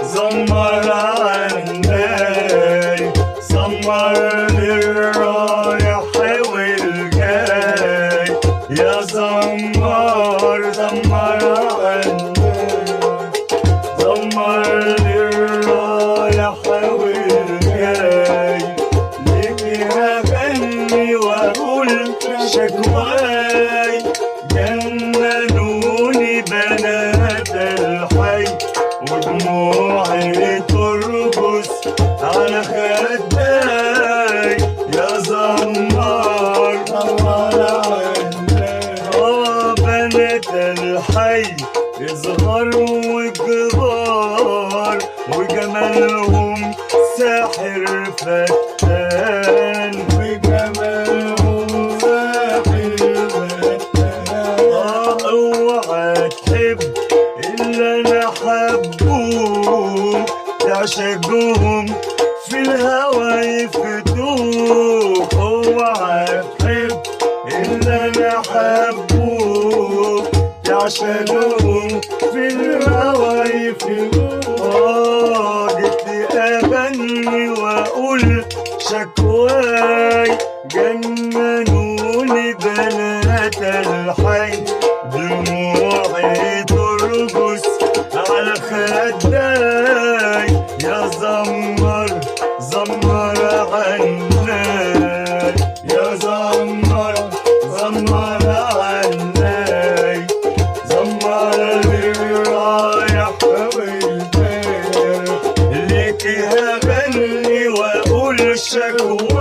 زمر عني، زمر للرايح والجاي، يا زمر زمر عني، زمر للرايح والجاي، ليكي هغني واقول شكواي، جننوني بنات الحي، ودموعي ترقص على خداي، يا زمار زمر عني. بنات الحي يظهروا وكبار، وجمالهم ساحر فتان، وجمالهم ساحر فتان. اوعى تحب اللي انا حبهم، تعشقهم في الهوى يفتوك. اوعى تحب اللي انا حبهم، تعشقهم في الهوى يفتوك. جيت اغني واقول شكواي، جننوني بنات الحي، دموعي ترقص على خداي، يا زمر زمر عني، يا زمر زمر عني، زمر للرايح والجاي، ليكي هغني واقول شكواي.